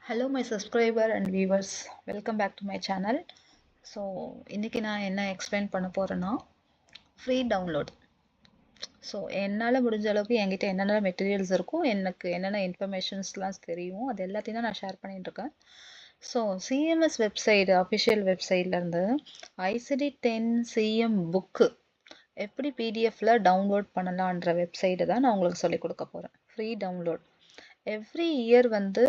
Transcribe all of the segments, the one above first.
Hello my subscriber and viewers, welcome back to my channel. So இன்னைக்கு நான் என்ன explain பண்ண போறேன்னா ஃப்ரீ டவுன்லோட். ஸோ என்னால் முடிஞ்ச அளவுக்கு என்கிட்ட என்னென்ன மெட்டீரியல்ஸ் இருக்கும், எனக்கு என்னென்ன இன்ஃபர்மேஷன்ஸ்லாம் தெரியும், அது எல்லாத்தையும் தான் நான் ஷேர் பண்ணிட்டு இருக்கேன். ஸோ சிஎம்எஸ் வெப்சைட், அஃபிஷியல் வெப்சைட்லேருந்து ICD-10 சிஎம் புக்கு எப்படி பிடிஎஃப்ல டவுன்லோட் பண்ணலான்ற வெப்சைட்டை தான் நான் உங்களுக்கு சொல்லிக் கொடுக்க போகிறேன். Free download. எவ்ரி இயர் வந்து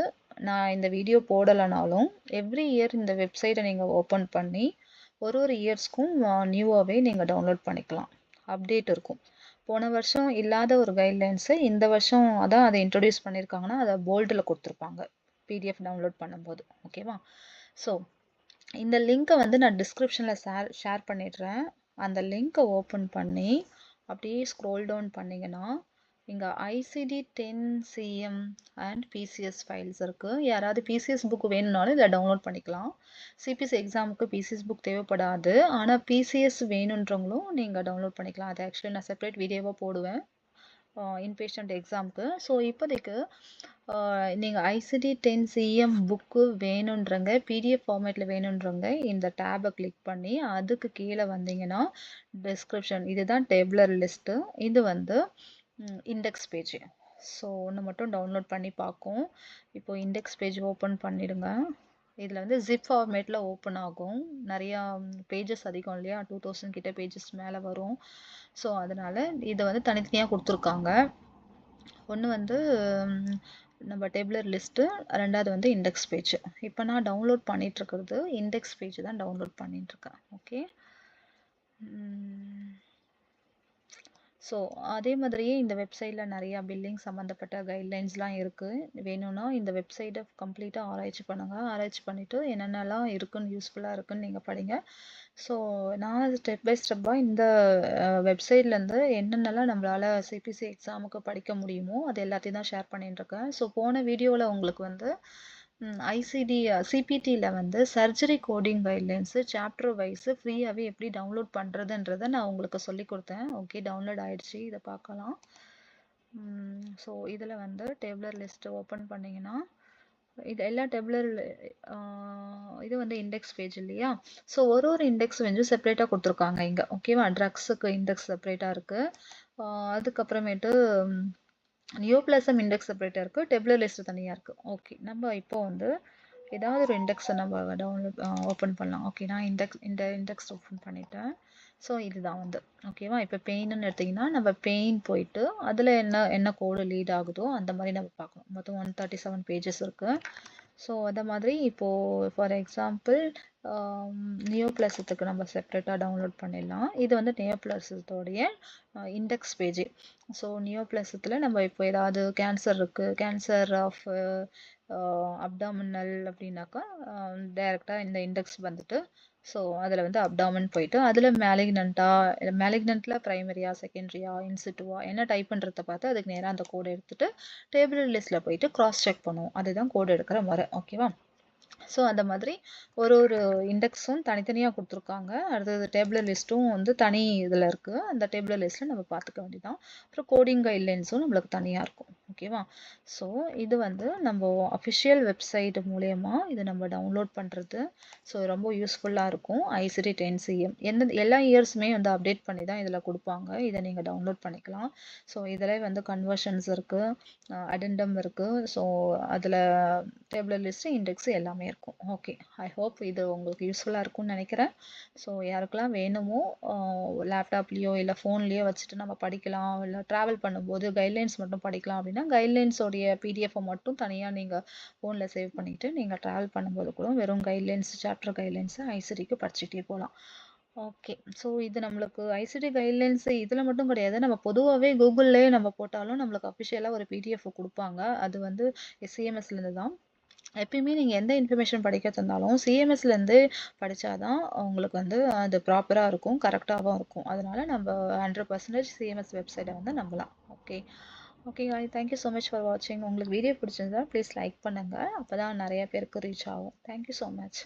நான் இந்த வீடியோ போடலைனாலும் எவ்ரி இயர் இந்த வெப்சைட்டை நீங்கள் ஓப்பன் பண்ணி ஒரு இயர்ஸ்க்கும் நியூவாகவே நீங்கள் டவுன்லோட் பண்ணிக்கலாம். அப்டேட் இருக்கும். போன வருஷம் இல்லாத ஒரு கைட்லைன்ஸை இந்த வருஷம் அதான் அதை இன்ட்ரடியூஸ் பண்ணியிருக்காங்கன்னா அதை போல்டில் கொடுத்துருப்பாங்க பிடிஎஃப் டவுன்லோட் பண்ணும்போது. ஓகேவா? ஸோ இந்த லிங்க்கை வந்து நான் டிஸ்கிரிப்ஷனில் ஷேர் பண்ணிடுறேன். அந்த லிங்க்கை ஓப்பன் பண்ணி அப்படியே ஸ்க்ரோல் டவுன் பண்ணிங்கன்னா இங்கே ICD-10 CM and BCS files இருக்குது. யாராவது பிசிஎஸ் புக் வேணும்னாலும் இதில் டவுன்லோட் பண்ணிக்கலாம். சிபிஎஸ் எக்ஸாமுக்கு பிசிஎஸ் புக் தேவைப்படாது, ஆனால் பிசிஎஸ் வேணுன்றவங்களும் நீங்கள் டவுன்லோட் பண்ணிக்கலாம். அது ஆக்சுவலி நான் செப்பரேட் வீடியோவாக போடுவேன் இன்பேஷண்ட் எக்ஸாமுக்கு. ஸோ இப்போதைக்கு நீங்கள் ICD-10 சிஎம் புக்கு வேணுன்றங்க, பிடிஎஃப் ஃபார்மேட்டில் வேணுன்றவங்க இந்த டேபை கிளிக் பண்ணி அதுக்கு கீழே வந்தீங்கன்னா டிஸ்கிரிப்ஷன், இதுதான் டேபிளர் லிஸ்ட்டு, இது வந்து இண்டெக்ஸ் பேஜ். ஸோ ஒன்று மட்டும் டவுன்லோட் பண்ணி பார்க்கும். இப்போ இண்டெக்ஸ் பேஜ் ஓப்பன் பண்ணிடுங்க. இதில் வந்து ஜிப் ஃபார்மேட்டில் ஓப்பன் ஆகும். நிறையா பேஜஸ் அதிகம் இல்லையா, 2000 கிட்ட பேஜஸ் மேலே வரும். ஸோ அதனால் இதை வந்து தனித்தனியாக கொடுத்துருக்காங்க. ஒன்று வந்து நம்ம டேபிளர் லிஸ்ட்டு, ரெண்டாவது வந்து இண்டெக்ஸ் பேஜ். இப்போ நான் டவுன்லோட் பண்ணிகிட்ருக்கிறது இண்டெக்ஸ் பேஜ் தான் டவுன்லோட் பண்ணிகிட்ருக்கேன். ஓகே. ஸோ அதே மாதிரியே இந்த வெப்சைட்டில் நிறையா பில்லிங் சம்மந்தப்பட்ட கைட்லைன்ஸ்லாம் இருக்குது. வேணும்னா இந்த வெப்சைட்டை கம்ப்ளீட்டாக ஆராய்ச்சி பண்ணுங்கள். ஆராய்ச்சி பண்ணிவிட்டு என்னென்னலாம் இருக்குன்னு, யூஸ்ஃபுல்லாக இருக்குன்னு நீங்கள் படிங்க. ஸோ நான் ஸ்டெப் பை ஸ்டெப்பாக இந்த வெப்சைட்லேருந்து என்னென்னலாம் நம்மளால் சிபிசி எக்ஸாமுக்கு படிக்க முடியுமோ அது எல்லாத்தையும் தான் ஷேர் பண்ணிட்டுருக்கேன். ஸோ போன வீடியோவில் உங்களுக்கு வந்து சிபிடியில் வந்து surgery coding guidelines chapter wise ஃப்ரீயாகவே எப்படி டவுன்லோட் பண்ணுறதுன்றதை நான் உங்களுக்கு சொல்லி கொடுத்தேன். ஓகே, டவுன்லோட் ஆகிடுச்சு. இதை பார்க்கலாம். ஸோ இதில் வந்து டேபிளர் லிஸ்ட்டு ஓப்பன் பண்ணிங்கன்னா இது எல்லா டேபிளர், இது வந்து இண்டெக்ஸ் பேஜ் இல்லையா. ஸோ ஒரு இண்டெக்ஸ் வந்து செப்பரேட்டாக கொடுத்துருக்காங்க இங்கே. ஓகேவா? ட்ரக்ஸுக்கு இண்டெக்ஸ் செப்பரேட்டாக இருக்குது. அதுக்கப்புறமேட்டு நியோபிளாசம் இண்டெக்ஸ் செப்பரேட்டாக இருக்குது, டேபிளர் லிஸ்ட்டு தனியாக இருக்குது. ஓகே, நம்ம இப்போ வந்து ஏதாவது ஒரு இண்டெக்ஸை நம்ம டவுன்லோட் ஓப்பன் பண்ணலாம். ஓகே, நான் இந்த இண்டெக்ஸ் ஓப்பன் பண்ணிட்டேன். ஸோ இதுதான் வந்து ஓகேவா. இப்போ பெயின்னு எடுத்திங்கன்னா நம்ம பெயின் போயிட்டு அதில் என்ன கோடு லீட் ஆகுதோ அந்த மாதிரி நம்ம பார்க்கணும். மொத்தம் 137 பேஜஸ் இருக்குது. ஸோ அதை மாதிரி இப்போது ஃபார் எக்ஸாம்பிள் நியோபிளாசத்துக்கு நம்ம செப்பரேட்டாக டவுன்லோட் பண்ணிடலாம். இது வந்து நியோபிளாசத்தோடைய இண்டெக்ஸ் பேஜ். ஸோ நியோபிளாசத்தில் நம்ம இப்போ ஏதாவது கேன்சர் இருக்குது, கேன்சர் ஆஃப் அப்டாமினல் அப்படின்னாக்கா டைரெக்டாக இந்த இண்டெக்ஸ் வந்துட்டு ஸோ அதில் வந்து அப்டாமன் போயிட்டு அதில் மேலிக்னண்ட்டில் ப்ரைமரியா, செகண்டரியா, இன்சிட்டுவா என்ன டைப் பண்ணுறத பார்த்து அதுக்கு நேராக அந்த கோடை எடுத்துகிட்டு டேபிள் லிஸ்ட்டில் போயிட்டு க்ராஸ் செக் பண்ணுவோம். அதுதான் கோடு எடுக்கிற முறை. ஓகேவா? ஸோ அந்த மாதிரி ஒரு இண்டெக்ஸும் தனித்தனியாக கொடுத்துருக்காங்க. அடுத்தது டேபிளர் லிஸ்ட்டும் வந்து தனி இதில் இருக்குது. அந்த டேபிளர் லிஸ்ட்டில் நம்ம பார்த்துக்க வேண்டியதான். அப்புறம் கோடிங் கைட்லைன்ஸும் நம்மளுக்கு தனியாக இருக்கும். ஓகேவா? ஸோ இது வந்து நம்ம அஃபிஷியல் வெப்சைட் மூலயமா இது நம்ம டவுன்லோட் பண்ணுறது. ஸோ ரொம்ப யூஸ்ஃபுல்லாக இருக்கும். ICD-10 சிஎம் எல்லா இயர்ஸுமே வந்து அப்டேட் பண்ணி தான் இதில் கொடுப்பாங்க. இதை நீங்கள் டவுன்லோட் பண்ணிக்கலாம். ஸோ இதில் வந்து கன்வர்ஷன்ஸ் இருக்குது, அடெண்டம் இருக்குது. ஸோ அதில் டேபிளர் லிஸ்ட்டு, இண்டெக்ஸு எல்லாமே இருக்கும். ஓகே, ஐ ஹோப் இது உங்களுக்கு யூஸ்ஃபுல்லாக இருக்கும்னு நினைக்கிறேன். ஸோ யாருக்கெல்லாம் வேணுமோ லேப்டாப்லேயோ இல்லை ஃபோன்லேயோ வச்சுட்டு நம்ம படிக்கலாம், இல்லை ட்ராவல் பண்ணும்போது கைட்லைன்ஸ் மட்டும் படிக்கலாம் அப்படின்னா கைட்லைன்ஸோடைய பிடிஎஃப்பை மட்டும் தனியாக நீங்கள் ஃபோனில் சேவ் பண்ணிவிட்டு நீங்கள் ட்ராவல் பண்ணும்போது கூட வெறும் கைட்லைன்ஸ், சாப்டர் கைட்லைன்ஸை ICDக்கு படிச்சுட்டே போகலாம். ஓகே, ஸோ இது நம்மளுக்கு ICD கைட்லைன்ஸ் இதில் மட்டும் கிடையாது, நம்ம பொதுவாகவே கூகுள்லேயே நம்ம போட்டாலும் நம்மளுக்கு அஃபிஷியலாக ஒரு பிடிஎஃப் கொடுப்பாங்க. அது வந்து சிஎம்எஸ்லேருந்து தான். எப்பயுமே நீங்கள் எந்த இன்ஃபர்மேஷன் படிக்க தந்தாலும் சிஎம்எஸ்லேருந்து படித்தாதான் உங்களுக்கு வந்து அது ப்ராப்பராக இருக்கும், கரெக்டாகவும் இருக்கும். அதனால நம்ம 100% சிஎம்எஸ் வெப்சைட்டை வந்து நம்பலாம். Okay okay guys, thank you so much for வாட்சிங். உங்களுக்கு வீடியோ பிடிச்சிருந்தா ப்ளீஸ் லைக் பண்ணுங்கள், அப்போ தான் நிறைய பேருக்கு ரீச் ஆகும். Thank you so much.